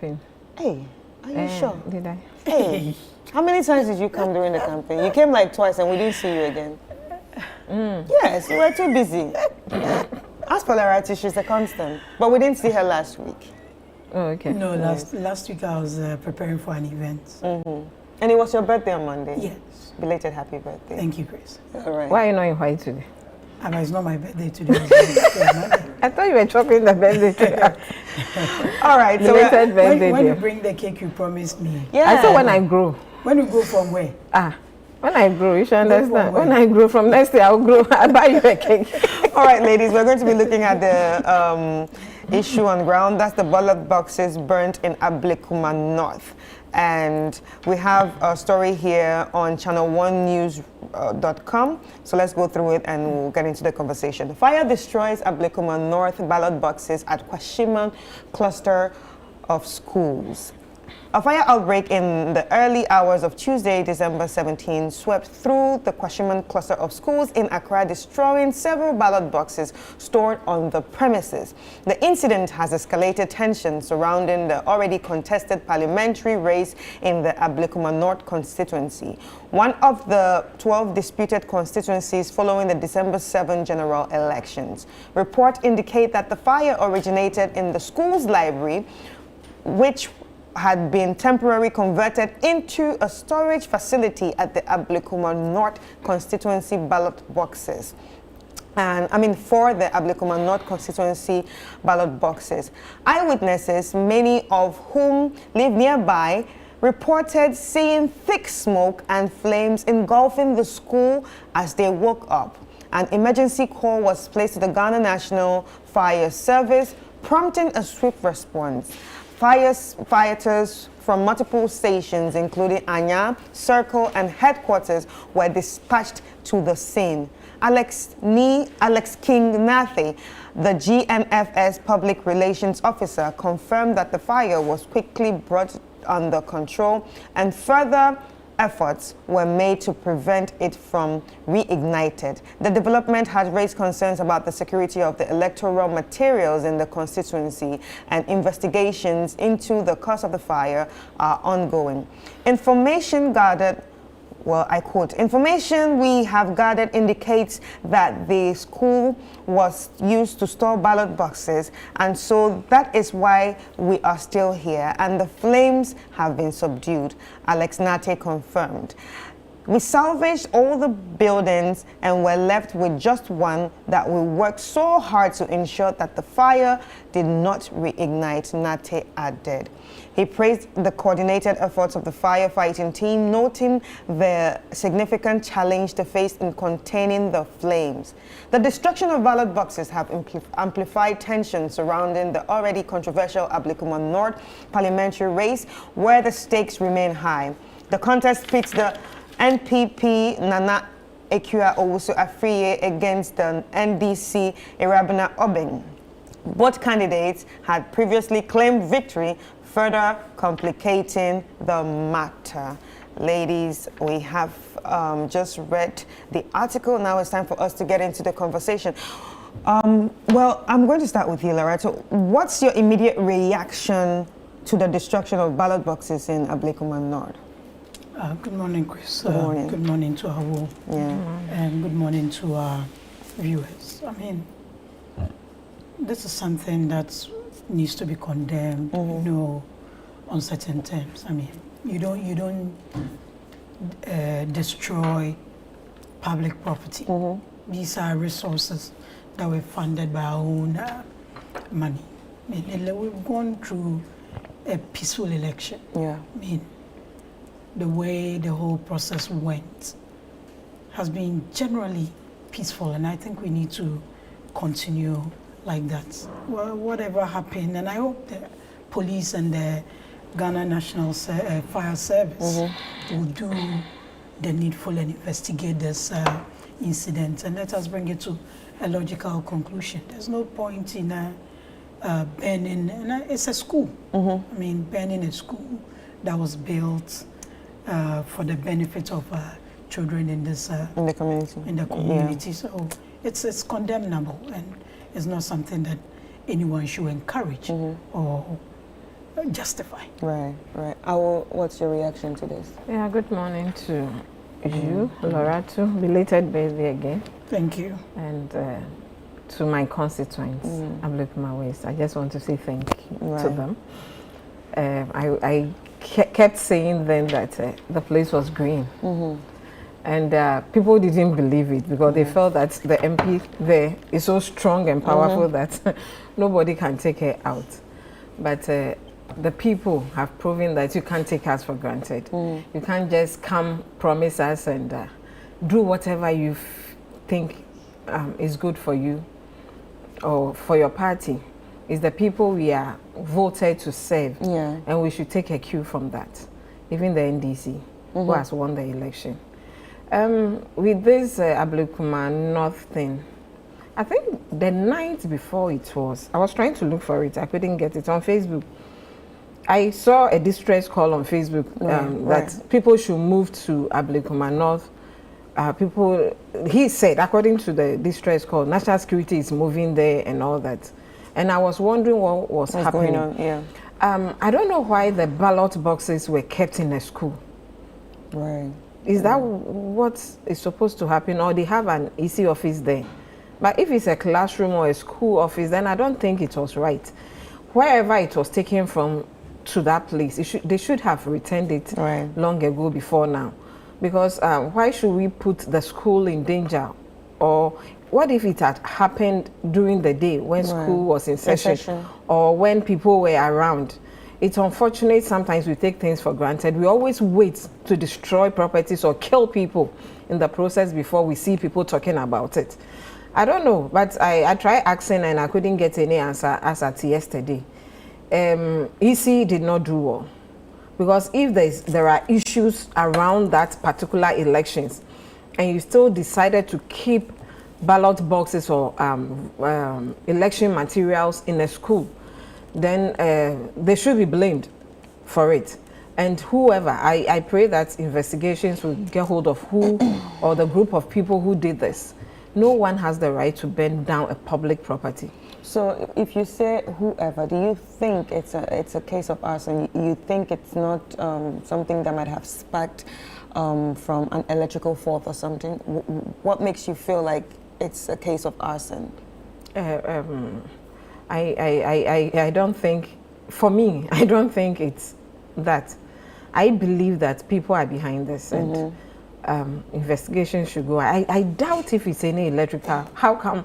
campaign. Hey, are you sure? Did I? Hey, how many times did you come during the campaign? You came like twice and we didn't see you again. Yes, you were too busy. As for Larati, she's a constant, but we didn't see her last week. Oh, okay. No, last week I was preparing for an event. And it was your birthday on Monday? Yes. Belated happy birthday. Thank you, Grace. All right. Why are you not invited today? It's not my birthday today. It's my birthday. I thought you were chopping the birthday cake. All right. So Belated birthday. when you bring the cake, you promised me. yeah. I said when I grow. When you go from where? When I grow, you should understand. When? When I grow, from next year I'll grow. I'll buy you a cake. All right, ladies, we're going to be looking at the issue on ground. That's the ballot boxes burnt in Ablekuma North. And we have a story here on ChannelOneNews.com. So let's go through it and we'll get into the conversation. The fire destroys Ablekuma North ballot boxes at Kwashiman cluster of schools. A fire outbreak in the early hours of Tuesday, December 17, swept through the Kwashiman cluster of schools in Accra, destroying several ballot boxes stored on the premises. The incident has escalated tension surrounding the already contested parliamentary race in the Ablekuma North constituency, one of the 12 disputed constituencies following the December 7 general elections. Reports indicate that the fire originated in the school's library, which had been temporarily converted into a storage facility at the Ablekuma North constituency ballot boxes. For the Ablekuma North constituency ballot boxes. Eyewitnesses, many of whom live nearby, reported seeing thick smoke and flames engulfing the school as they woke up. An emergency call was placed to the Ghana National Fire Service, prompting a swift response. Firefighters from multiple stations, including Anya, Circle, and Headquarters, were dispatched to the scene. Alex King Nathe, the GNFS Public Relations Officer, confirmed that the fire was quickly brought under control and further efforts were made to prevent it from reignited. The development has raised concerns about the security of the electoral materials in the constituency, and investigations into the cause of the fire are ongoing. Information gathered, I quote, "Information we have gathered indicates that the school was used to store ballot boxes, and so that is why we are still here, and the flames have been subdued," Alex Nate confirmed. "We salvaged all the buildings and were left with just one that we worked so hard to ensure that the fire did not reignite," Nate added. He praised the coordinated efforts of the firefighting team, noting the significant challenge they faced in containing the flames. The destruction of ballot boxes have amplified tensions surrounding the already controversial Ablekuma North parliamentary race, where the stakes remain high. The contest pits the NPP Nana Ekua Owusu Afriye against the NDC Irabina Obeng. Both candidates had previously claimed victory, further complicating the matter. Ladies, we have just read the article. Now it's time for us to get into the conversation. I'm going to start with you, Loretta. What's your immediate reaction to the destruction of ballot boxes in Ablekuma North? Good morning, Chris. Good morning. Good morning to our world. Yeah. And good morning to our viewers. This is something that needs to be condemned, on certain terms. You don't destroy public property. These are resources that were funded by our own money. We've gone through a peaceful election. Yeah. The way the whole process went has been generally peaceful, and I think we need to continue like that. Well, whatever happened, and I hope the police and the Ghana National Fire Service will do the needful and investigate this incident, and let us bring it to a logical conclusion. There's no point in burning, and it's a school. Burning a school that was built for the benefit of children in this in the community. Yeah. So it's condemnable, and it's not something that anyone should encourage or justify. Right. What's your reaction to this? Yeah, good morning to you, Laura, too. Belated birthday again. Thank you. And to my constituents, Ablekuma West, I just want to say thank you to them. I kept saying then that the place was green. And people didn't believe it because they felt that the MP there is so strong and powerful that nobody can take her out. But the people have proven that you can't take us for granted. You can't just come, promise us, and do whatever you think is good for you or for your party. It's the people we are voted to serve, and we should take a cue from that. Even the NDC, who has won the election. With this Ablekuma North thing, I think the night before it was, I was trying to look for it, I couldn't get it on Facebook. I saw a distress call on Facebook that people should move to Ablekuma North. He said, according to the distress call, national security is moving there and all that. And I was wondering what was happening. Going on? I don't know why the ballot boxes were kept in a school. Right. Is that what is supposed to happen, or they have an EC office there? But if it's a classroom or a school office, then I don't think it was right. Wherever it was taken from to that place, they should have returned it long ago before now. Because why should we put the school in danger? Or what if it had happened during the day when school was in session or when people were around? It's unfortunate sometimes we take things for granted. We always wait to destroy properties or kill people in the process before we see people talking about it. I don't know, but I tried asking and I couldn't get any answer as at yesterday. EC did not do well. Because if there are issues around that particular elections and you still decided to keep ballot boxes or election materials in a school, then they should be blamed for it. And whoever, I pray that investigations will get hold of who or the group of people who did this. No one has the right to burn down a public property. So if you say whoever, do you think it's a case of arson? You think it's not something that might have sparked from an electrical fault or something? What makes you feel like it's a case of arson? I don't think, for me, I don't think it's that. I believe that people are behind this and investigation should go. I doubt if it's any electrical. How come?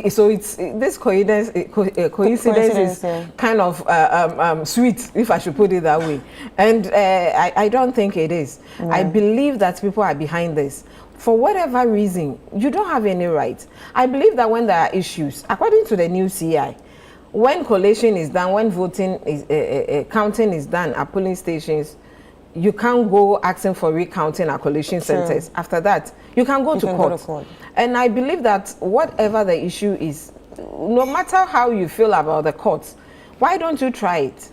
So it's this coincidence is kind of sweet, if I should put it that way. And I don't think it is. I believe that people are behind this. For whatever reason, you don't have any right. I believe that when there are issues, according to the new CI, when collation is done, when voting is counting is done at polling stations, you can't go asking for recounting at collation centers. After that, you can go to court. And I believe that whatever the issue is, no matter how you feel about the courts, why don't you try it?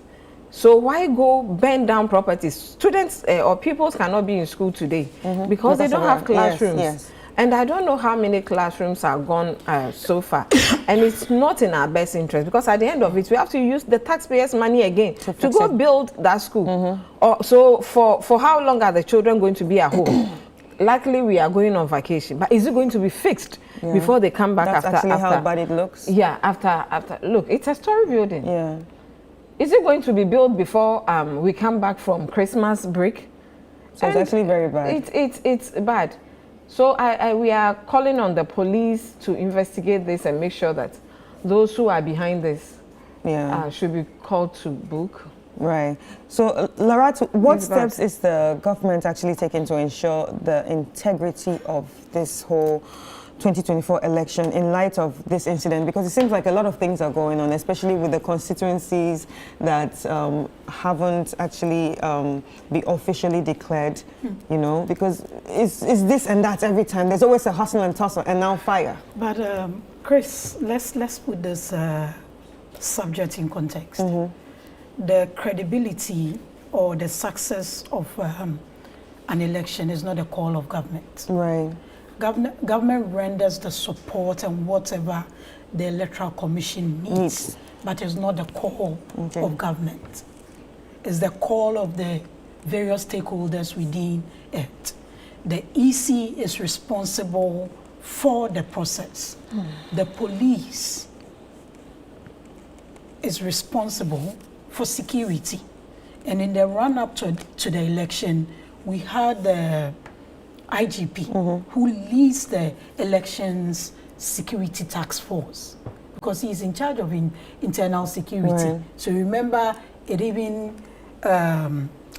So why go burn down properties? Students or pupils cannot be in school today because they don't have classrooms. Yes. And I don't know how many classrooms are gone so far. And it's not in our best interest because at the end of it, we have to use the taxpayers' money again to go build that school. So for how long are the children going to be at home? Likely we are going on vacation, but is it going to be fixed before they come back? That's after how bad it looks. Yeah, after look, it's a story building. Yeah. Is it going to be built before we come back from Christmas break? So it's actually very bad. It's bad. So we are calling on the police to investigate this and make sure that those who are behind this should be called to book. Right. So, Larat, what steps is the government actually taking to ensure the integrity of this whole 2024 election in light of this incident? Because it seems like a lot of things are going on, especially with the constituencies that haven't actually been officially declared, you know, because it's this and that every time. There's always a hustle and tussle and now fire. But Chris, let's put this subject in context. The credibility or the success of an election is not a call of government. Right. Government renders the support and whatever the Electoral Commission needs, but it's not the call of government. is the call of the various stakeholders within it. The EC is responsible for the process. The police is responsible for security. And in the run-up to the election, we had the IGP who leads the elections security task force because he's in charge of internal security. Right. So remember, it even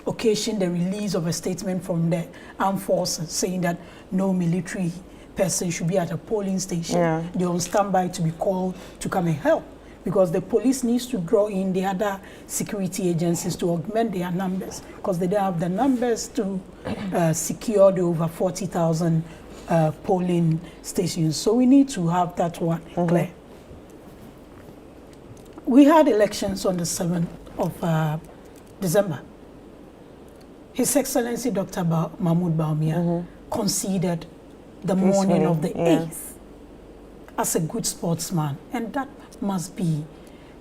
occasioned the release of a statement from the armed forces saying that no military person should be at a polling station. Yeah. They're on standby to be called to come and help, because the police needs to draw in the other security agencies to augment their numbers, because they don't have the numbers to secure the over 40,000 polling stations. So we need to have that one clear. We had elections on the 7th of December. His Excellency Dr. Mahmoud Bawumia conceded the morning of the 8th as a good sportsman, and that must be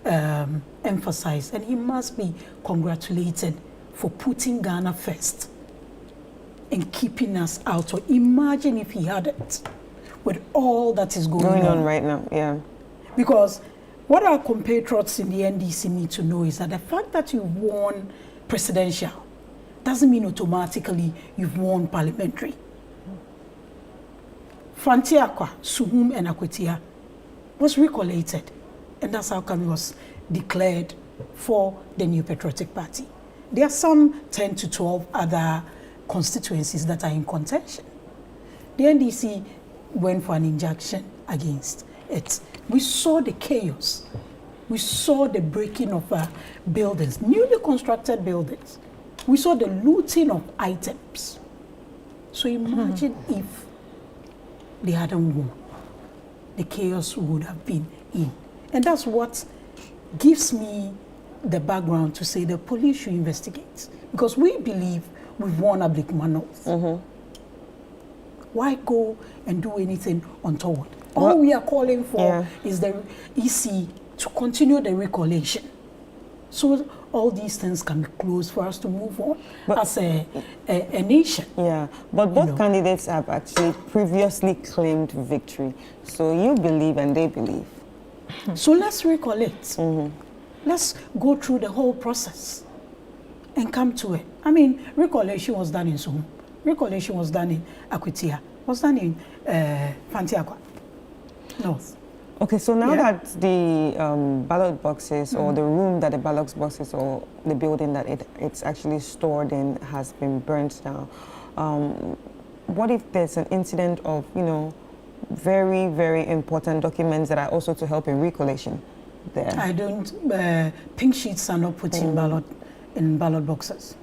emphasized, and he must be congratulated for putting Ghana first and keeping us out. So imagine if he had it with all that is going on right now. Yeah. Because what our compatriots in the NDC need to know is that the fact that you won presidential doesn't mean automatically you've won parliamentary. Fantiakwa, Suhum, and Akwetia was recollated, and that's how come it was declared for the New Patriotic Party. There are some 10 to 12 other constituencies that are in contention. The NDC went for an injunction against it. We saw the chaos. We saw the breaking of buildings, newly constructed buildings. We saw the looting of items. So imagine if they hadn't won, the chaos would have been in. And that's what gives me the background to say the police should investigate. Because we believe we've won Ablikuma North. Why go and do anything untoward? All we are calling for is the EC to continue the recollation, so all these things can be closed for us to move on as a nation. Yeah, but both candidates have actually previously claimed victory. So you believe and they believe. So let's recollect. Let's go through the whole process and come to it. I mean, recollation was done in Suhum. Recollation was done in Akwetia. Was done in Fantiakwa North. Okay, so now that the ballot boxes or the room that the ballot boxes or the building that it's actually stored in has been burnt down, what if there's an incident of, very, very important documents that are also to help in recollation there? I don't, pink sheets are not put in ballot boxes.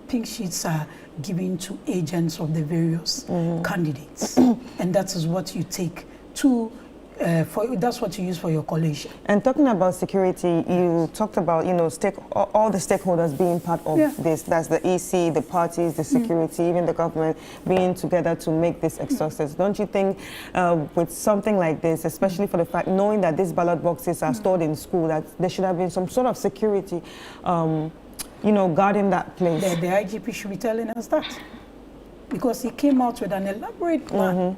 Pink sheets are given to agents of the various candidates, and that is what you take to that's what you use for your collation. And talking about security, you talked about all the stakeholders being part of this. That's the EC, the parties, the security, even the government being together to make this a success. Don't you think with something like this, especially for the fact knowing that these ballot boxes are stored in school, that there should have been some sort of security, guarding that place? The IGP should be telling us that, because he came out with an elaborate plan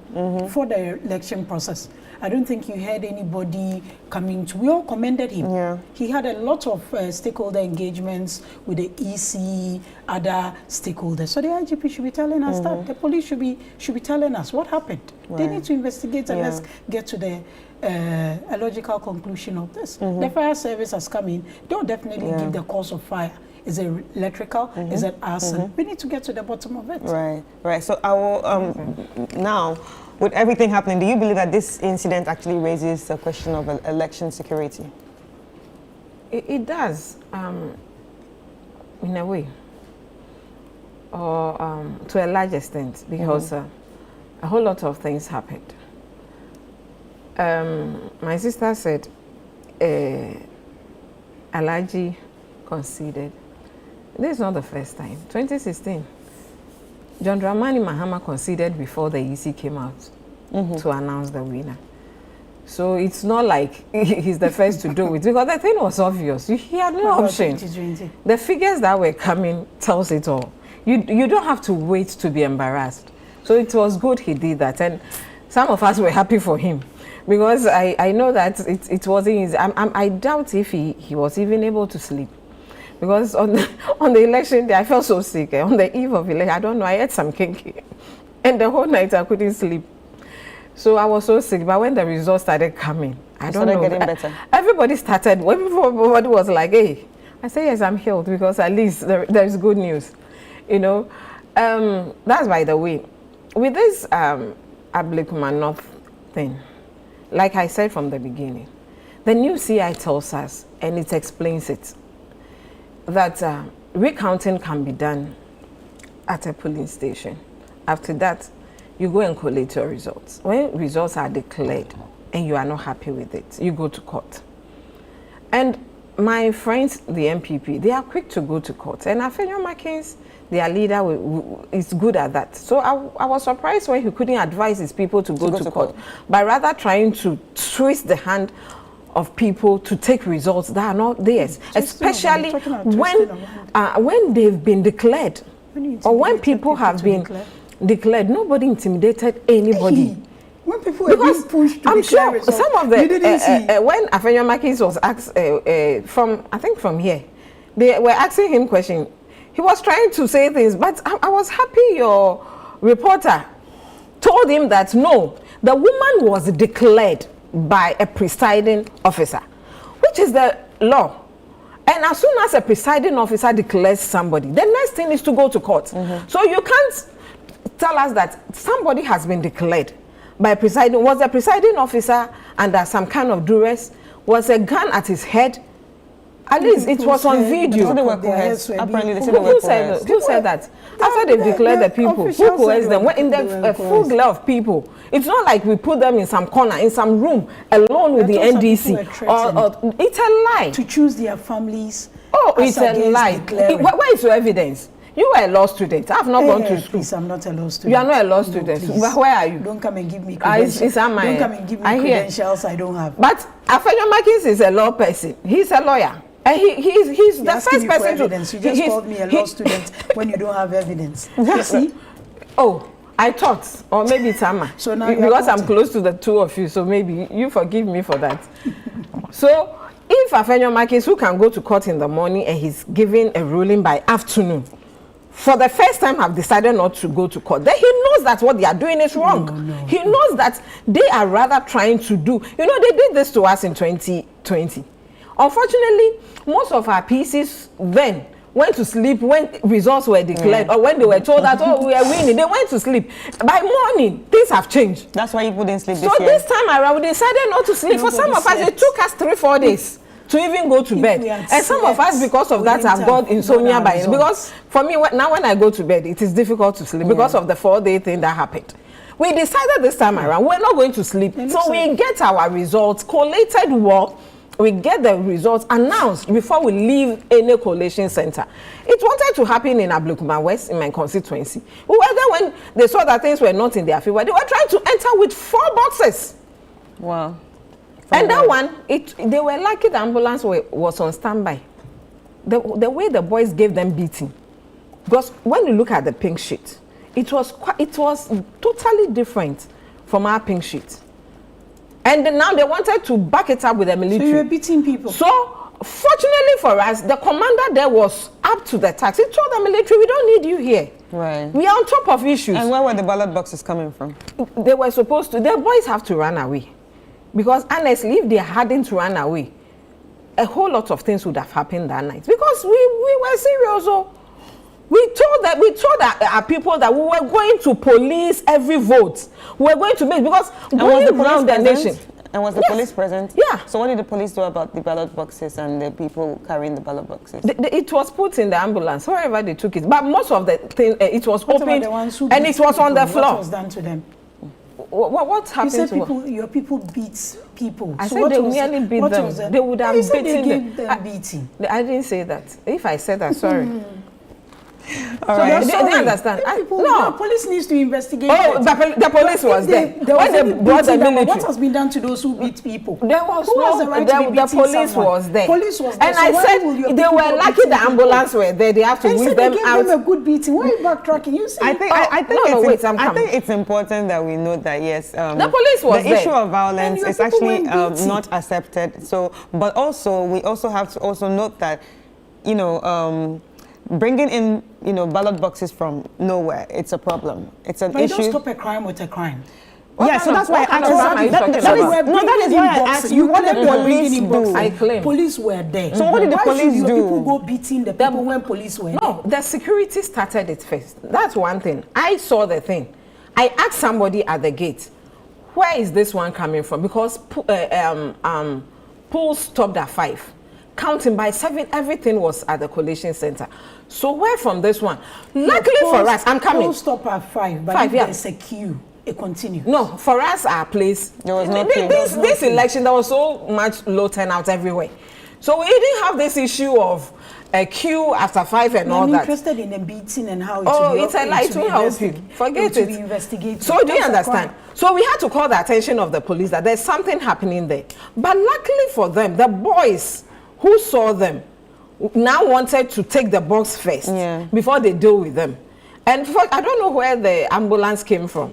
for the election process. I don't think you heard anybody coming to. We all commended him. Yeah. He had a lot of stakeholder engagements with the EC, other stakeholders. So the IGP should be telling us that. The police should be telling us what happened. Right. They need to investigate and let's get to the a logical conclusion of this. The fire service has come in. They'll definitely give the cause of fire. Is it electrical? Is it arson? We need to get to the bottom of it. Right, right. So I will, now, with everything happening, do you believe that this incident actually raises the question of election security? It does, in a way, or to a large extent, because a whole lot of things happened. My sister said Alaji conceded. This is not the first time. 2016, John Dramani Mahama conceded before the EC came out to announce the winner. So it's not like he's the first to do it, because the thing was obvious. He had no option. 2020? The figures that were coming tells it all. You don't have to wait to be embarrassed. So it was good he did that, and some of us were happy for him, because I know that it wasn't easy. I doubt if he was even able to sleep, because on the election day I felt so sick. On the eve of election, I don't know, I ate some cake, and the whole night I couldn't sleep. So I was so sick. But when the results started coming, I don't know. Getting better. Everybody started. When everybody was like, "Hey," I said, "Yes, I'm healed," because at least there is good news, you know. That's by the way. With this Ablekuma North thing, like I said from the beginning, the new CI tells us, and it explains it, that recounting can be done at a polling station. After that, you go and collate your results. When results are declared and you are not happy with it, you go to court. And my friends, the NPP, they are quick to go to court. And Afenyo Makins, their leader, is good at that. So I was surprised when he couldn't advise his people to go to court, but rather trying to twist the hand of people to take results that are not theirs, especially when they've been declared, or when people have been declared. Nobody intimidated anybody. When people were being pushed to I'm sure results, some of the when Afenyo Makins was asked from here, they were asking him questions. He was trying to say things, but I was happy your reporter told him that no, the woman was declared by a presiding officer, which is the law. And as soon as a presiding officer declares somebody, the next thing is to go to court. So you can't tell us that somebody has been declared by presiding. Was the presiding officer under some kind of duress? Was a gun at his head? At least it was on video. Who said that? After they declared the people, who coerced them? In the full glare of people. It's not like we put them in some corner, in some room, alone with the NDC. Or it's a lie. To choose their families. Oh, it's a lie. Where is your evidence? You were a law student. I have not gone to school. Please, I'm not a law student. You are not a law student. But where are you? Don't come and give me credentials. Don't come and give me credentials I don't have. But Afenyo Makins is a law person. He's a lawyer. And he's the first person evidence. You just called me a law student when you don't have evidence. You see? Oh, I thought, or maybe it's Amma. So now because I'm close to the two of you, so maybe you forgive me for that. So if Afenyo Makins, who can go to court in the morning and he's giving a ruling by afternoon, for the first time have decided not to go to court, then he knows that what they are doing is wrong. He knows that they are rather trying to do, you know, they did this to us in 2020. Unfortunately, most of our PCs then went to sleep when results were declared, or when they were told that, oh, we are winning. They went to sleep. By morning, things have changed. That's why you didn't sleep this year. So this time around, we decided not to sleep. For some of us, it took us 3-4 days to even go to bed. And some of us, because of that, have got insomnia by it. Because for me, now when I go to bed, it is difficult to sleep because of the 4-day thing that happened. We decided this time around, we're not going to sleep. So we get our results collated well. We get the results announced before we leave any collation center. It wanted to happen in Ablekuma West, in my constituency. We were there when they saw that things were not in their favor. They were trying to enter with 4 boxes. Wow. And that one, they were lucky the ambulance was on standby. The way the boys gave them beating. Because when you look at the pink sheet, it was totally different from our pink sheet. And then now they wanted to back it up with the military. So you were beating people. So, fortunately for us, the commander there was up to the task. He told the military, we don't need you here. Right. We are on top of issues. And where were the ballot boxes coming from? They were supposed to. The boys have to run away. Because honestly, if they hadn't run away, a whole lot of things would have happened that night. Because we were serious. So we told our people that we were going to police every vote. We were going to make, because going around the nation. And was the police present? Yeah. So what did the police do about the ballot boxes and the people carrying the ballot boxes? It was put in the ambulance, wherever they took it. But most of the thing, it was open, and it was on the floor. What was done to them? What happened you said to people, your people beat people. I said they nearly beat them. They would have beaten them. Beating. I didn't say that. If I said that, sorry. All right. They understand. No, police needs to investigate. Oh, the police was there. When they brought the military. What has been done to those who beat people? There was who has the right to be beating police someone? was there. Police was there. And so I said they were lucky the ambulance were there. They have to whisk them they gave out. them a good beating. Why are you backtracking? You see? I think it's important that we know that yes, the police was the there. issue of violence is actually not accepted. So, but also we also have to also note that, you know, bringing in, you know, ballot boxes from nowhere, it's a problem. It's an issue. But you don't stop a crime with a crime. Yeah, so that's why I asked. That is why I asked you, what did the police do? I claim police were there. So what did the police do? People go beating the people when police were there. No, the security started it first. That's one thing. I saw the thing. I asked somebody at the gate, where is this one coming from? Because polls stopped at 5. Counting by 7, everything was at the collation center. So where from this one? Luckily for us, I'm coming. Polls stop at 5, but 5, there's a queue. It continues. No, for us, our place. There was no queue. This election, there was so much low turnout everywhere. So we didn't have this issue of a queue after 5 and all that. I'm interested in the beating and how it it's a lie to help you. Forget it. Be investigated. So do you understand? So we had to call the attention of the police that there's something happening there. But luckily for them, the boys who saw them now wanted to take the box first before they deal with them. And I don't know where the ambulance came from.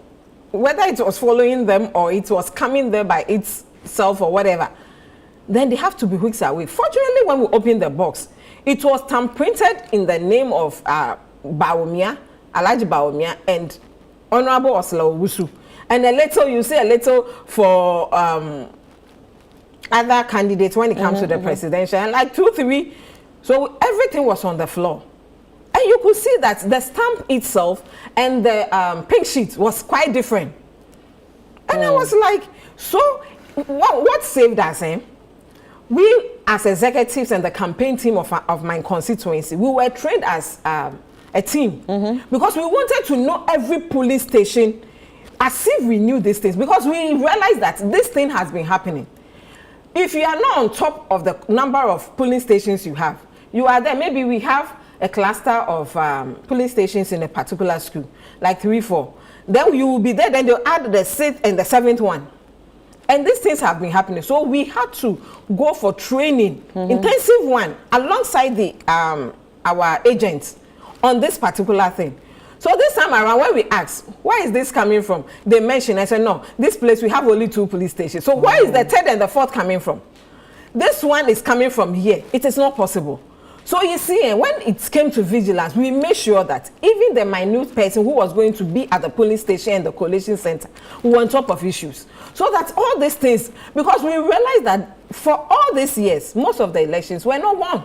Whether it was following them or it was coming there by itself or whatever, then they have to be weeks away. Fortunately, when we opened the box, it was printed in the name of Bawumia, Alhaji Bawumia, and Honorable Oslo Wusu. And a little, you see a little for other candidates when it comes to the presidential, and like 2, 3. So everything was on the floor. And you could see that the stamp itself and the pink sheet was quite different. And I was like, so what saved us? We as executives and the campaign team of my constituency, we were trained as a team because we wanted to know every police station as if we knew these things, because we realized that this thing has been happening. If you are not on top of the number of polling stations you have, you are there. Maybe we have a cluster of police stations in a particular school, like 3, 4. Then you will be there, then they'll add the 6th and the 7th one. And these things have been happening. So we had to go for training, intensive one, alongside the our agents on this particular thing. So this time around, when we asked, where is this coming from? They mentioned, I said, no, this place, we have only 2 police stations. So where is the 3rd and the 4th coming from? This one is coming from here. It is not possible. So you see, when it came to vigilance, we made sure that even the minute person who was going to be at the police station and the collation center were on top of issues. So that all these things, because we realized that for all these years, most of the elections were not won.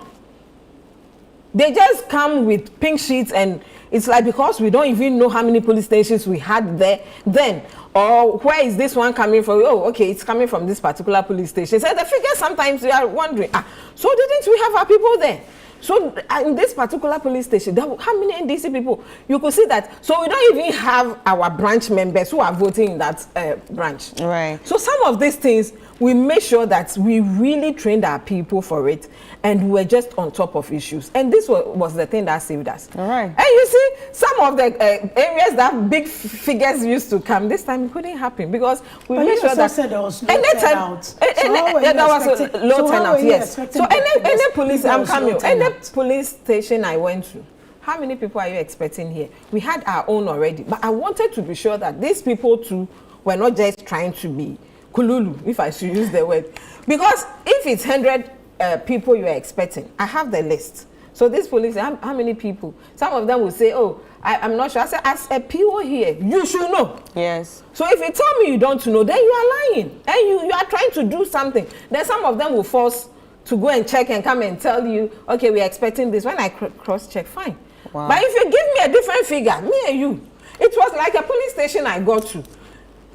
They just come with pink sheets, and it's like, because we don't even know how many police stations we had there then, or where is this one coming from? Oh, okay, it's coming from this particular police station. So the figures, sometimes we are wondering, so didn't we have our people there? So in this particular police station, how many NDC people? You could see that. So we don't even have our branch members who are voting in that branch. Right. So some of these things, we made sure that we really trained our people for it, and we were just on top of issues. And this was the thing that saved us. All right. And you see, some of the areas that big figures used to come, this time it couldn't happen, because we made sure that. Said there was low turnout. There was a low turnout, yes. So any police, I'm coming, any police station I went to, how many people are you expecting here? We had our own already, but I wanted to be sure that these people too were not just trying to be kululu, if I should use the word. Because if it's 100 people you are expecting, I have the list. So this police, how many people? Some of them will say, oh, I'm not sure. I said, as a PO here, you should know. Yes. So if you tell me you don't know, then you are lying. And you are trying to do something. Then some of them will force to go and check and come and tell you, okay, we're expecting this. When I cross-check, fine. Wow. But if you give me a different figure, me and you, it was like a police station I go to.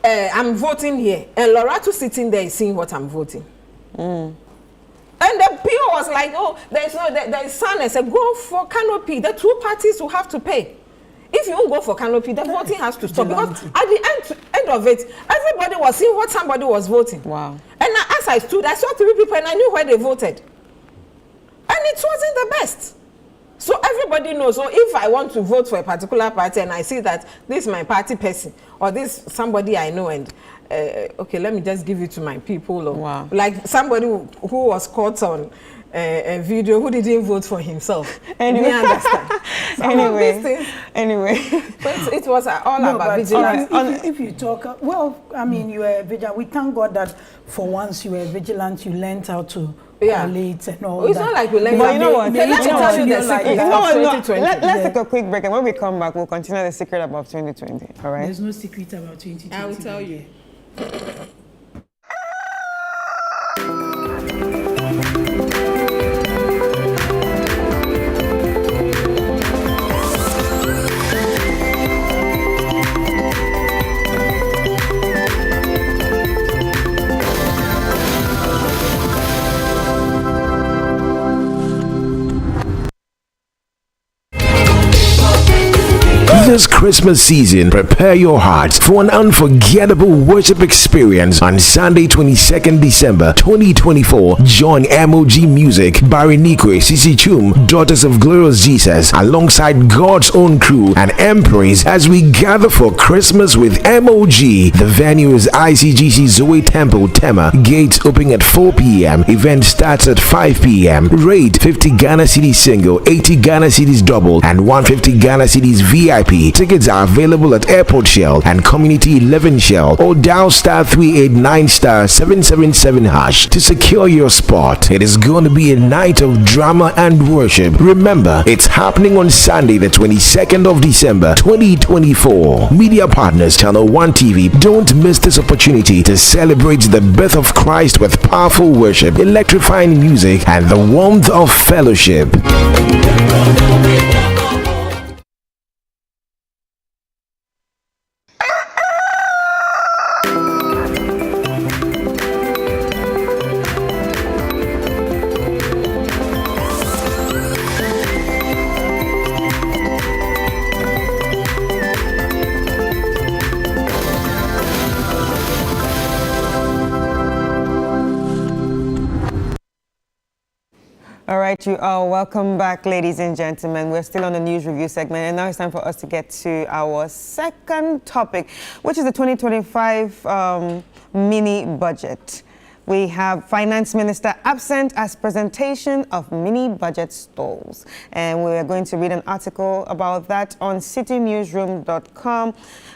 I'm voting here, and Loratu sitting there is seeing what I'm voting. And the PO was like, oh, there is son. I said, go for canopy. The 2 parties will have to pay. If you don't go for canopy, the voting has to stop. Because at the end of it, everybody was seeing what somebody was voting. Wow. And as I stood, I saw 3 people and I knew where they voted. And it wasn't the best. So everybody knows. So if I want to vote for a particular party and I see that this is my party person or this somebody I know, and okay, let me just give it to my people. Or wow. Like somebody who was caught on a video who didn't vote for himself. Anyway. You understand? Anyway. So it was all about vigilance. If you talk, well, I mean, you were vigilant. We thank God that for once you were vigilant, you learned how to collate and all it's that. not like we learned. But you know what? Let me tell you the secret of 2020. Let's take a quick break, and when we come back, we'll continue the secret about 2020. All right? There's no secret about 2020. I will tell you. This Christmas season, prepare your hearts for an unforgettable worship experience on Sunday, 22nd December 2024. Join MOG Music, Barry Nikwe, Sisi Chum, Daughters of Glorious Jesus, alongside God's own crew and Empress as we gather for Christmas with MOG. The venue is ICGC Zoe Temple, Tema. Gates opening at 4 p.m. Event starts at 5 p.m. Rate 50 Ghana Cedis single, 80 Ghana Cedis double, and 150 Ghana Cedis VIP. Tickets are available at Airport Shell and Community 11 Shell, or dial star 389 star 777 hash to secure your spot. It is going to be a night of drama and worship. Remember, it's happening on Sunday, the 22nd of December 2024. Media partners ChannelOne TV. Don't miss this opportunity to celebrate the birth of Christ with powerful worship, electrifying music, and the warmth of fellowship. All right, you are welcome back, ladies and gentlemen. We're still on the news review segment, and now it's time for us to get to our second topic, which is the 2025 mini budget. We have Finance Minister absent as presentation of mini budget stalls. And we are going to read an article about that on citynewsroom.com.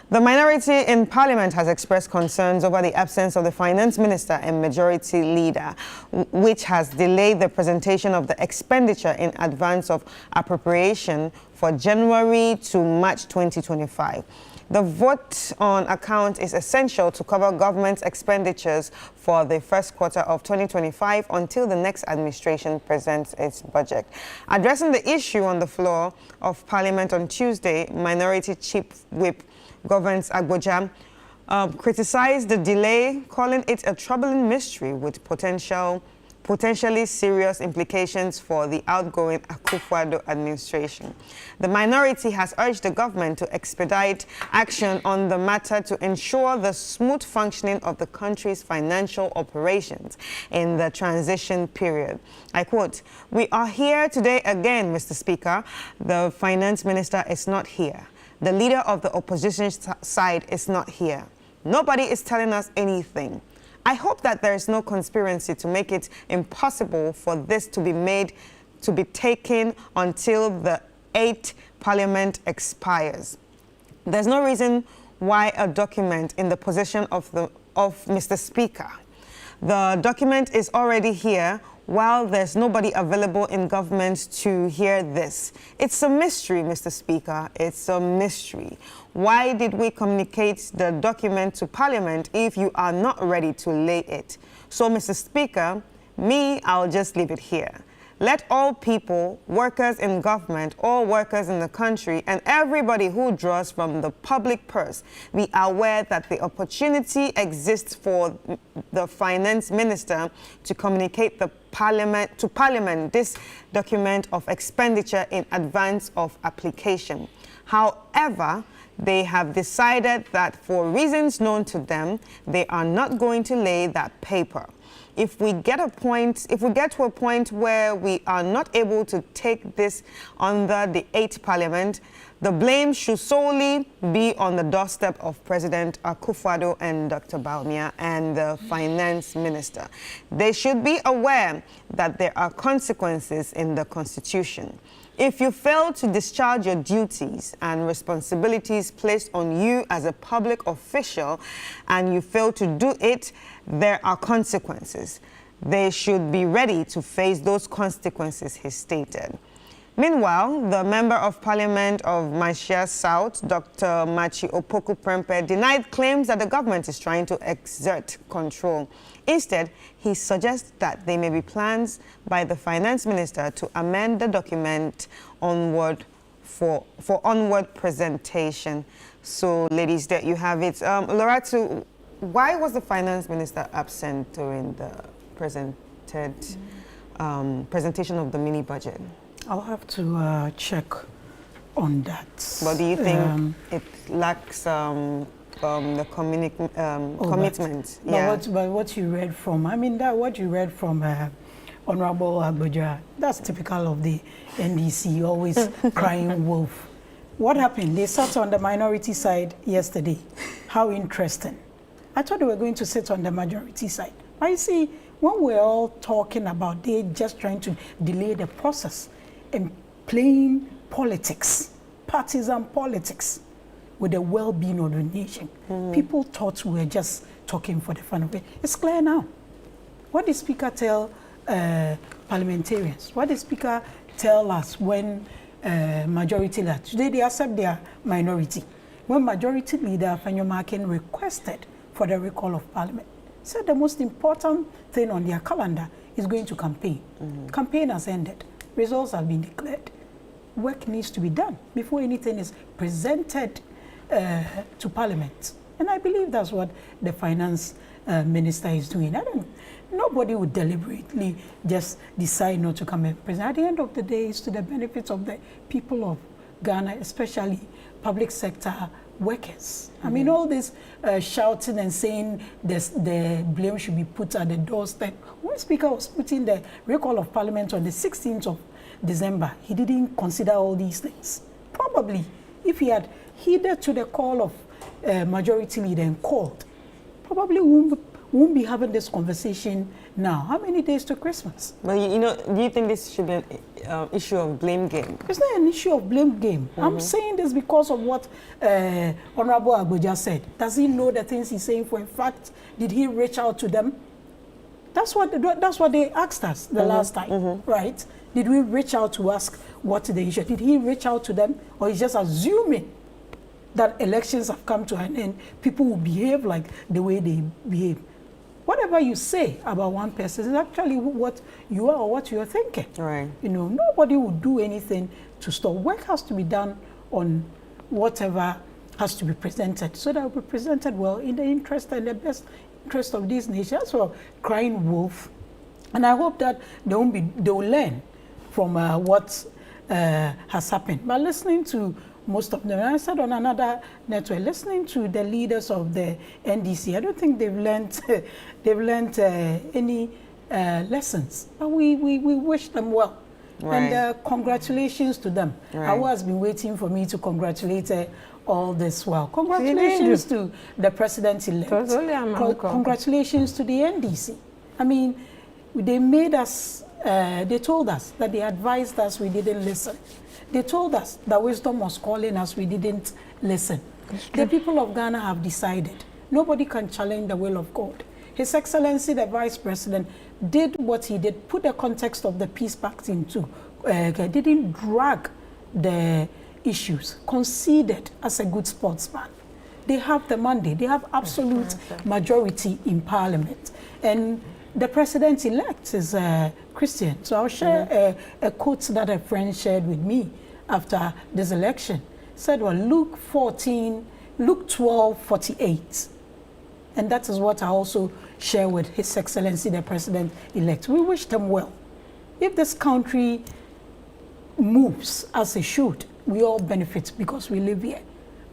The minority in Parliament has expressed concerns over the absence of the Finance Minister and Majority Leader, which has delayed the presentation of the expenditure in advance of appropriation for January to March 2025. The vote on account is essential to cover government's expenditures for the first quarter of 2025 until the next administration presents its budget. Addressing the issue on the floor of Parliament on Tuesday, Minority Chief Whip Governance Agboja criticized the delay, calling it a troubling mystery with potentially serious implications for the outgoing Akufo-Addo administration. The minority has urged the government to expedite action on the matter to ensure the smooth functioning of the country's financial operations in the transition period. I quote, "We are here today again, Mr. Speaker. The Finance Minister is not here. The leader of the opposition side is not here. Nobody is telling us anything. I hope that there is no conspiracy to make it impossible for this to be taken until the 8th Parliament expires. There's no reason why a document in the possession of Mr. Speaker. The document is already here while there's nobody available in government to hear this. It's a mystery, Mr. Speaker. It's a mystery. Why did we communicate the document to Parliament if you are not ready to lay it? So, Mr. Speaker, I'll just leave it here. Let all people, workers in government, all workers in the country, and everybody who draws from the public purse be aware that the opportunity exists for the Finance Minister to communicate to Parliament this document of expenditure in advance of application. However, they have decided that for reasons known to them, they are not going to lay that paper. if we get to a point where we are not able to take this under the 8th Parliament, the blame should solely be on the doorstep of President Akufo-Addo and Dr. Bawumia and the Finance Minister. They should be aware that there are consequences in the Constitution. If you fail to discharge your duties and responsibilities placed on you as a public official and you fail to do it, there are consequences. They should be ready to face those consequences, he stated. Meanwhile, the Member of Parliament of Manhyia South, Dr. Machi Opoku Prempeh, denied claims that the government is trying to exert control. Instead, he suggests that there may be plans by the Finance Minister to amend the document onward for onward presentation. So, ladies, there you have it. Loratu, why was the Finance Minister absent during the presentation of the mini budget? I'll have to check on that. But do you think it lacks the commitment? But what you read from, what you read from Honorable Agboja, that's typical of the NDC, always crying wolf. What happened? They sat on the minority side yesterday. How interesting. I thought they were going to sit on the majority side. But you see, when we're all talking about they just trying to delay the process and playing politics, partisan politics, with the well-being of the nation. People thought we were just talking for the fun of it. It's clear now. What did Speaker tell parliamentarians? What did Speaker tell us when majority leader? Today they accept their minority. When majority leader Fanyo Makin requested for the recall of Parliament, said the most important thing on their calendar is going to campaign. Campaign has ended. Results have been declared. Work needs to be done before anything is presented to Parliament. And I believe that's what the Finance Minister is doing. Nobody would deliberately just decide not to come and present. At the end of the day, it's to the benefit of the people of Ghana, especially public sector workers. I mean, all this shouting and saying the blame should be put at the doorstep. When Speaker was putting the recall of Parliament on the 16th of December, he didn't consider all these things. Probably, if he had heeded to the call of majority leader and called, probably won't be having this conversation now. How many days to Christmas? But do you think this should be an issue of blame game? It's not an issue of blame game. I'm saying this because of what Honorable Agboja said. Does he know the things he's saying for a fact? Did he reach out to them? That's what they asked us the last time, right? Did we reach out to ask what the issue? Did he reach out to them, or he's just assuming that elections have come to an end, people will behave like the way they behave? Whatever you say about one person is actually what you are or what you're thinking. Right. Nobody will do anything to stop. Work has to be done on whatever has to be presented, so that it will be presented well in the interest and the best interest of these nations. So, crying wolf, and I hope that they will learn from what has happened. But listening to most of them, and I said on another network, listening to the leaders of the NDC, I don't think they've learned any lessons. But we wish them well. Right. And congratulations to them. Right. Awa has been waiting for me to congratulate all this while. Congratulations to the president-elect. Congratulations to the NDC. I mean, they made us, they told us that they advised us, we didn't listen. They told us that wisdom was calling us, we didn't listen. The people of Ghana have decided. Nobody can challenge the will of God. His Excellency, the Vice President, did what he did, put the context of the Peace Pact into, didn't drag the issues, conceded as a good sportsman. They have the mandate, they have absolute majority in Parliament. And the president-elect is Christian. So I'll share a quote that a friend shared with me after this election. Said, well, Luke 12:48. And that is what I also share with His Excellency, the president-elect. We wish them well. If this country moves as it should, we all benefit because we live here.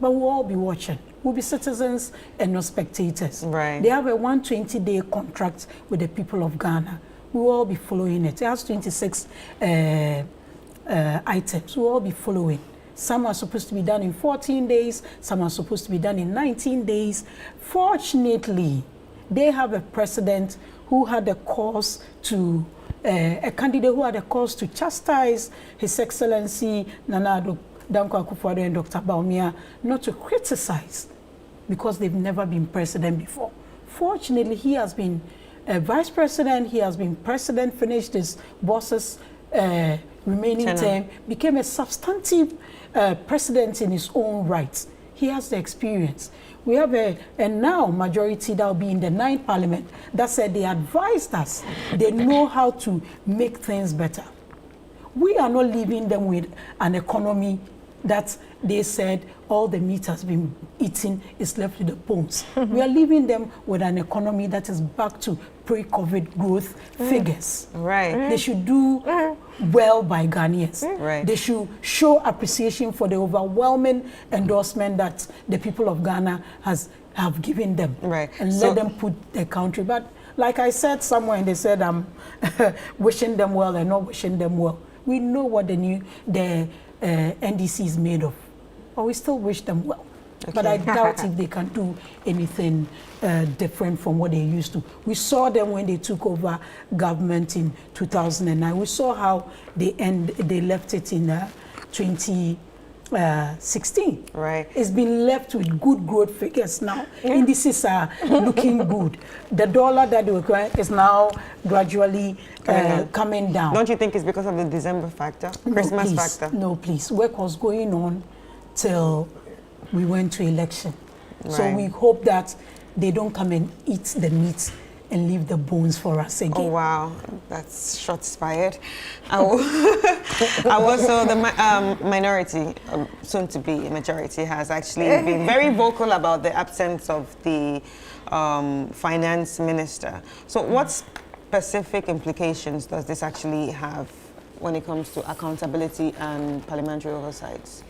But we'll all be watching. will be citizens and not spectators. Right. They have a 120-day contract with the people of Ghana. We will all be following it. It has 26 items. We will all be following. Some are supposed to be done in 14 days. Some are supposed to be done in 19 days. Fortunately, they have a president who had a cause to, a candidate who had a cause to chastise His Excellency Nana Dankwa Akufo-Addo and Dr. Bawumia, not to criticize, because they've never been president before. Fortunately, he has been a vice president, he has been president, finished his boss's remaining term, became a substantive president in his own right. He has the experience. We have a now majority that will be in the 9th Parliament that said they advised us. They know how to make things better. We are not leaving them with an economy that they said all the meat has been eaten, is left with the bones. We are leaving them with an economy that is back to pre-COVID growth figures. Right. They should do well by Ghanaians. Right. They should show appreciation for the overwhelming endorsement that the people of Ghana have given them. Right. And let them put the country. But like I said somewhere, and they said I'm wishing them well and not wishing them well. We know what the NDC is made of, but we still wish them well. Okay. But I doubt if they can do anything different from what they used to. We saw them when they took over government in 2009. We saw how they left it in 2016. Right. It's been left with good growth figures now. Indices are looking good. The dollar that they were going is now gradually coming down. Don't you think it's because of the December factor, Christmas factor? No, please. Work was going on till we went to election. Right. So we hope that they don't come and eat the meat and leave the bones for us again. Oh, wow. That's shots fired. I also, the minority, soon to be majority, has actually been very vocal about the absence of the finance minister. So what specific implications does this actually have when it comes to accountability and parliamentary oversight?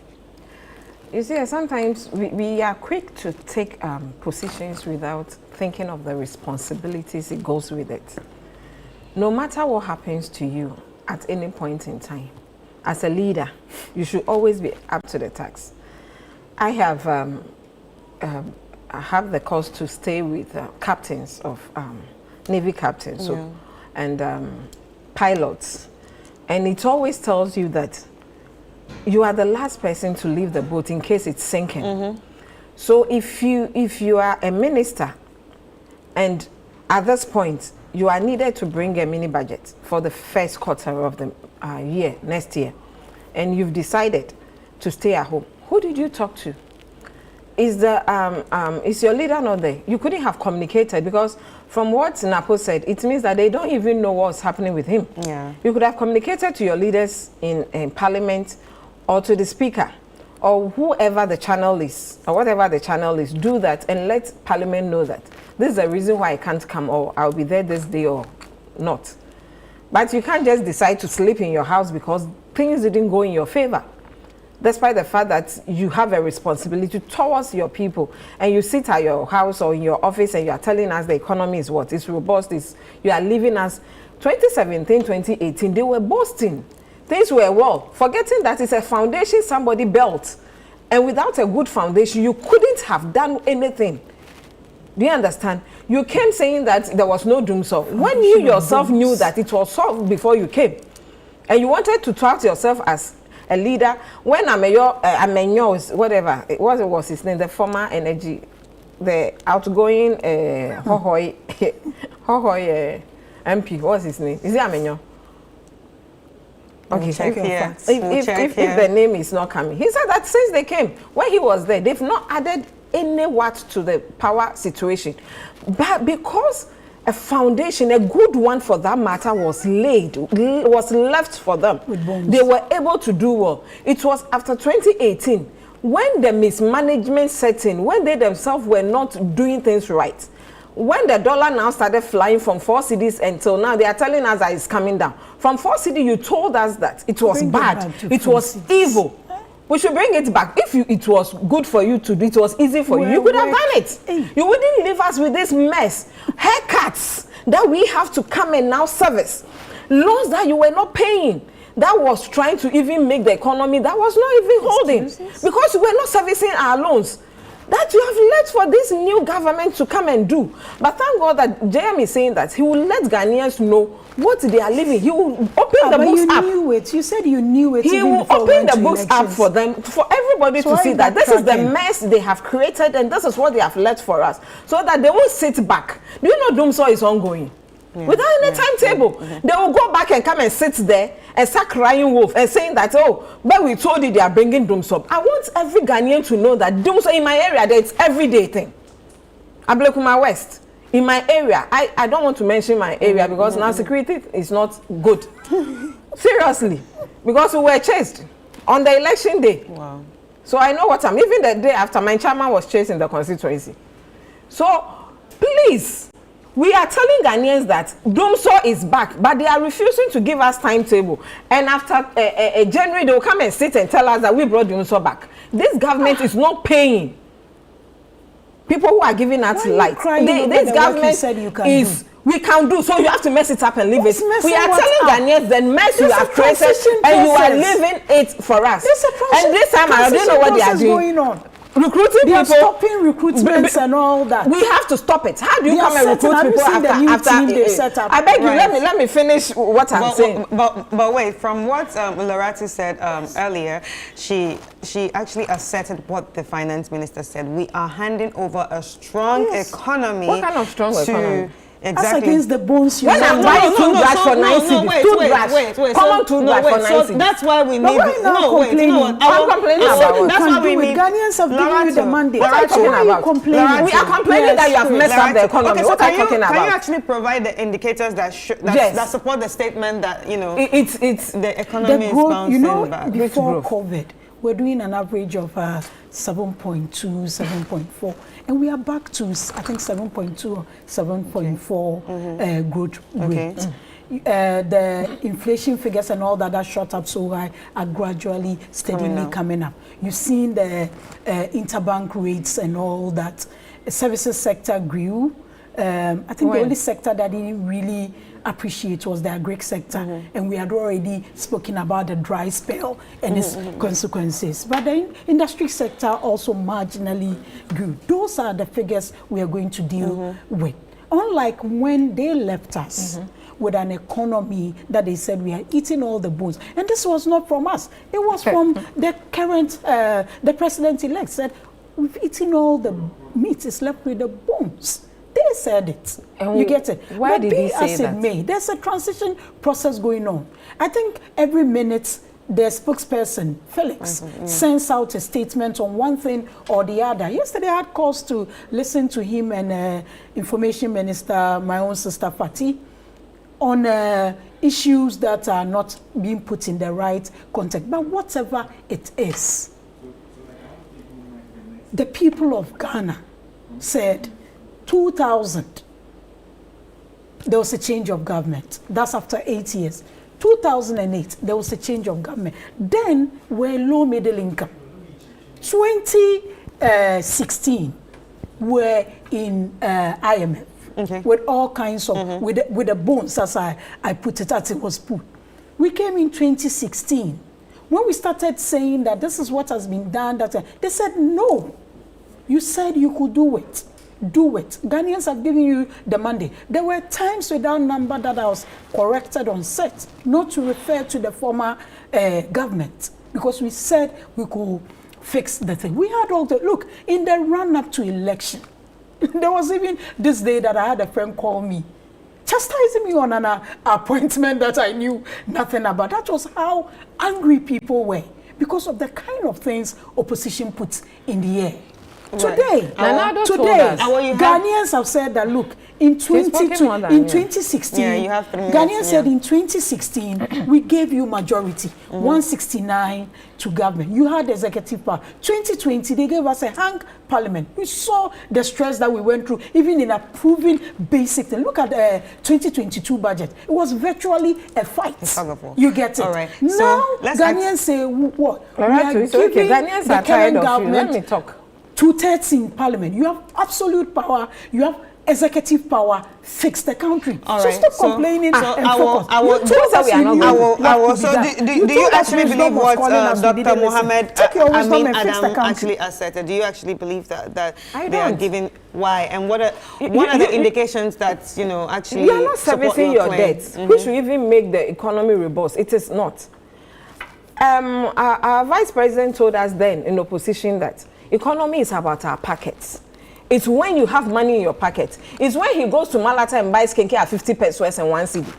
You see, sometimes we are quick to take positions without thinking of the responsibilities it goes with it. No matter what happens to you at any point in time, as a leader, you should always be up to the task. I have the cause to stay with captains of Navy captains and pilots, and it always tells you that you are the last person to leave the boat in case it's sinking. So if you are a minister, and at this point you are needed to bring a mini budget for the first quarter of the year, next year, and you've decided to stay at home, who did you talk to? Is your leader not there? You couldn't have communicated, because from what Napo said, it means that they don't even know what's happening with him. Yeah. You could have communicated to your leaders in Parliament, or to the Speaker, or whoever the channel is, or whatever the channel is. Do that and let Parliament know that this is the reason why I can't come, or I'll be there this day or not. But you can't just decide to sleep in your house because things didn't go in your favor, despite the fact that you have a responsibility towards your people, and you sit at your house or in your office and you are telling us the economy is what? It's robust. You are leaving us. 2017, 2018, they were boasting. Things were well, forgetting that it's a foundation somebody built. And without a good foundation, you couldn't have done anything. Do you understand? You came saying that there was no doom solved, when you yourself knew that it was solved before you came. And you wanted to tout yourself as a leader when Amenyo is whatever, what was his name, the former energy, the outgoing Hohoi MP, what's his name? Is it Amenyo? Okay, if the name is not coming. He said that since they came, when he was there, they've not added any watt to the power situation. But because a foundation, a good one for that matter, was left for them, they were able to do well. It was after 2018, when the mismanagement set in, when they themselves were not doing things right. When the dollar now started flying from 4 cedis until now, they are telling us that it's coming down. From 4 cedi, you told us that it was bad, it was evil. We should bring it back. If it was good for you to do, it was easy for you, you could have done it. You wouldn't leave us with this mess. Haircuts that we have to come and now service. Loans that you were not paying. That was trying to even make the economy, that was not even holding. Because you were not servicing our loans. That you have left for this new government to come and do. But thank God that JM is saying that he will let Ghanaians know what they are living. He will open the books up. You knew it. You said you knew it. He will open the books up for them, for everybody to see that this is the mess they have created and this is what they have left for us. So that they won't sit back. Do you know Dumso is ongoing? Without any timetable. They will go back and come and sit there and start crying wolf and saying that, oh, but we told you they are bringing Dumso. I want every Ghanaian to know that Dumso in my area, that it's everyday thing. Ablekuma West, in my area, I don't want to mention my area because now security is not good. Seriously. Because we were chased on the election day. Wow. So I know what even the day after my chairman was chased in the constituency. So please, we are telling Ghanaians that Dumso is back, but they are refusing to give us timetable. And after January, they will come and sit and tell us that we brought Dumso back. This government is not paying people who are giving us light. This government is, we can do, so you have to mess it up and leave it. We are telling Ghanaians the mess you have created and you are leaving it for us. And this time, I don't know what they are doing. Recruiting people, are stopping recruitments and all that. We have to stop it. How do you come and recruit people after they set up? I beg you, let me finish what I'm saying. But wait, from what Lorati said earlier, she actually asserted what the finance minister said. We are handing over a strong economy. What kind of strong economy? Exactly. That's against the bones you when I'm buying toothbrush for 90, common toothbrush for 90. So that's why we need. I'm complaining about that's why we need. Ghanaians have given you the mandate. Why are you complaining? We are complaining that you have messed up the economy. Okay, so what are you talking about? Can you actually provide the indicators that support the statement that it's the economy is bouncing back? Before COVID, we're doing an average of 7.2, 7.4. And we are back to, I think, 7.2 or 7.4 growth rate. The inflation figures and all that shot up so high are gradually, steadily coming up. You've seen the interbank rates and all that. The services sector grew. I think the only sector that didn't really appreciate was the agri sector, and we had already spoken about the dry spell and its consequences. But the industry sector also marginally grew. Those are the figures we are going to deal with. Unlike when they left us with an economy that they said we are eating all the bones. And this was not from us. It was from the current, the president-elect said, we've eaten all the meat, it's left with the bones. They said it. And you get it. Why did he say that? There's a transition process going on. I think every minute the spokesperson, Felix, sends out a statement on one thing or the other. Yesterday I had calls to listen to him and Information Minister, my own sister Fati, on issues that are not being put in the right context. But whatever it is, the people of Ghana said, 2000, there was a change of government. That's after 8 years. 2008, there was a change of government. Then we're low middle income. 2016, we're in IMF with all kinds of, with the bones, as I put it, as it was put. We came in 2016. When we started saying that this is what has been done, they said, no, you said you could do it. Do it. Ghanaians have given you the mandate. There were times without number that I was corrected on set, not to refer to the former government, because we said we could fix the thing. We had all the, look, in the run-up to election, there was even this day that I had a friend call me, chastising me on an appointment that I knew nothing about. That was how angry people were, because of the kind of things opposition puts in the air. Today, Nana told today, us. Ghanaians have said that, look, in 2016, Yeah, you have 3 minutes, Ghanaians said in 2016, we gave you majority, 169 to government. You had executive power. 2020, they gave us a hung parliament. We saw the stress that we went through, even in approving basic things. Look at the 2022 budget. It was virtually a fight. You get it? All right. Now, So, Ghanaians say, what? All right, it's okay. Ghanaians are tired of you. Let me talk. 2/3 in parliament. You have absolute power. You have executive power. Fix the country. All so right. stop complaining and focus. I will. So do you actually believe what Dr. Mohammed Amin Adam actually asserted? Do you actually believe that they are giving why? And what are the indications that actually you are not servicing your debts, which will even make the economy robust? It is not. Our vice president told us then in opposition that economy is about our pockets. It's when you have money in your pocket. It's when he goes to Malata and buys kenke at 50 pesos and 1 cedi.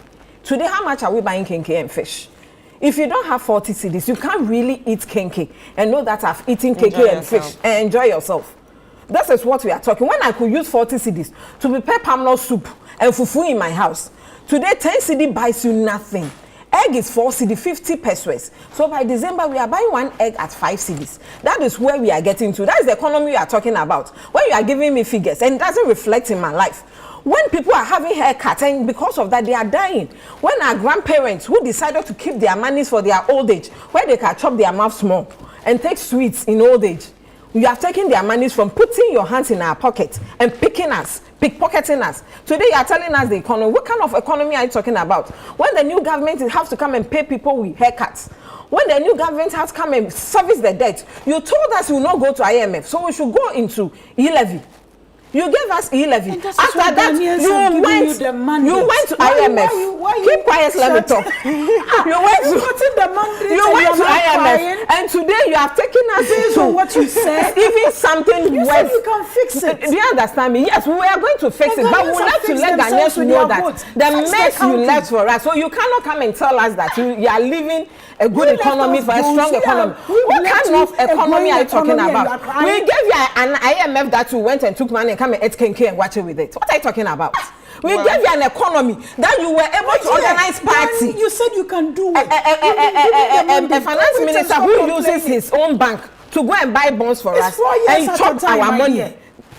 Today, how much are we buying kenke and fish? If you don't have 40 cedis, you can't really eat kenke and know that I've eaten kenke and fish and enjoy yourself. This is what we are talking. When I could use 40 cedis to prepare palm soup and fufu in my house, today 10 cedi buys you nothing. Egg is 4 cedi, 50 pesos. So by December, we are buying 1 egg at 5 cedis. That is where we are getting to. That is the economy we are talking about. When you are giving me figures, and it doesn't reflect in my life. When people are having haircuts, and because of that, they are dying. When our grandparents who decided to keep their monies for their old age, where they can chop their mouth small and take sweets in old age, you have taken their monies from putting your hands in our pocket and pickpocketing us. Today you are telling us the economy. What kind of economy are you talking about? When the new government has to come and pay people with haircuts, when the new government has to come and service the debt, you told us we will not go to IMF, so we should go into e-levy. You gave us e-levy. After that, you went to IMF. Keep quiet, let me talk. You went to IMF, and today you have taken us into what you said. Even something you said you can fix it. Do you understand me? Yes, we are going to fix it, but we would like to let Ghanaians know that the mess you left for us. So you cannot come and tell us that you are living a good economy for a strong economy. What kind of economy are you talking about? We gave you an IMF that you went and took money and come and ate kenke and watch it with it. What are you talking about? We gave you an economy that you were able to organize party. You said you can do it. A finance minister who uses his own bank to go and buy bonds for us and chop our money.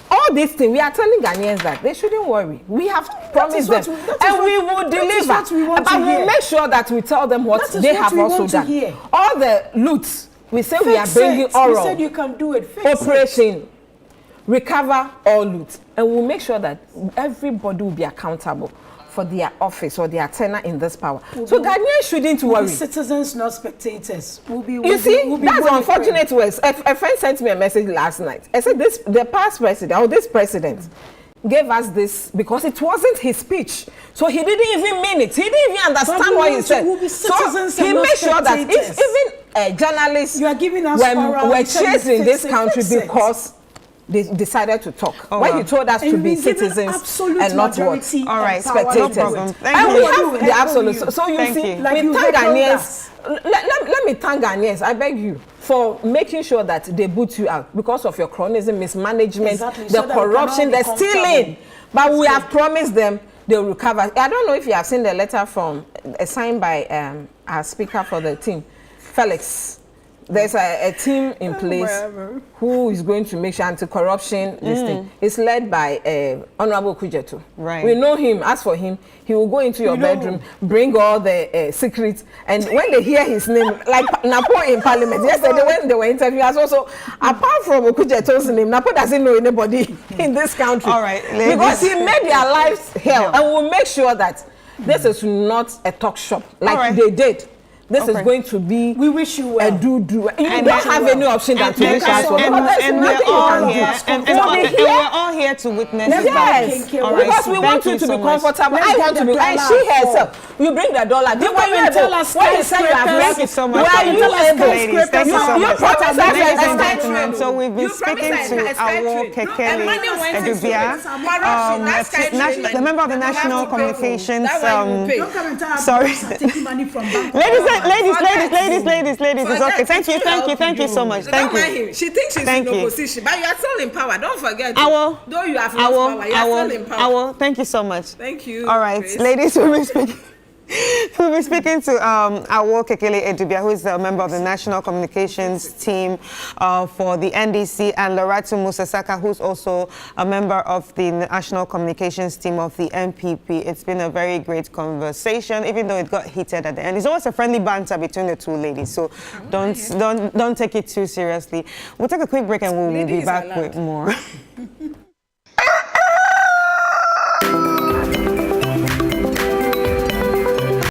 All these things, we are telling Ghanaians that they shouldn't worry. We have promised them, and we will deliver. But we'll make sure that we tell them what they have also done. All the loots, we say we are bringing oral. We said you can do it. Operation recover all loot, and we'll make sure that everybody will be accountable for their office or their tenure in this power. So Ghanaians shouldn't worry. Citizens, not spectators. You see, that's unfortunate words. A friend sent me a message last night. I said the past president, or this president, gave us this because it wasn't his speech. So he didn't even mean it. He didn't even understand what he said. So he made sure that if even journalists you are giving us were chased in this country because they decided to talk. When you told us to be citizens and not what? All right, spectators. No and we have the absolute. So you see, we thank Ghanaians. Let me thank Ghanaians, I beg you, for making sure that they boot you out because of your cronyism, mismanagement, the corruption, the stealing. But we have promised them they'll recover. I don't know if you have seen the letter from signed by our speaker for the team, Felix. There's a team in place who is going to make sure anti-corruption this thing. It's led by Honorable Kujetu. Right. We know him. As for him, he will go into your bedroom, bring all the secrets, and when they hear his name, like Napo in Parliament, yesterday when they were interviewing us also, apart from Kujetu's name, Napo doesn't know anybody in this country. All right, because he made their lives hell, and we'll make sure that this is not a talk shop like they did. This is going to be. We wish you well. A do-do. You don't have any option than to wish us well. And we're all here to witness this. Yes, because we want you to be comfortable. I want to be. And she herself, you bring the dollar. Did when you tell us when you say you have thank you so much. Where are you able? Thank you so much. Ladies and gentlemen, so we've been speaking to Awo Kekeli Edubia, the member of the National Communications. Sorry, ladies and Ladies. It's okay. Thank you so much. Thank you. Mind him. She thinks she's in opposition, but you are still in power. Don't forget. Though you have lost power, you are still in power. Thank you so much. Thank you. All right, Grace. ladies, we'll be speaking to Awo Kekele Edubia, who is a member of the National Communications team for the NDC, and Loratu Musasaka, who's also a member of the National Communications team of the NPP. It's been a very great conversation, even though it got heated at the end. It's always a friendly banter between the two ladies, so don't take it too seriously. We'll take a quick break and we'll be back with more.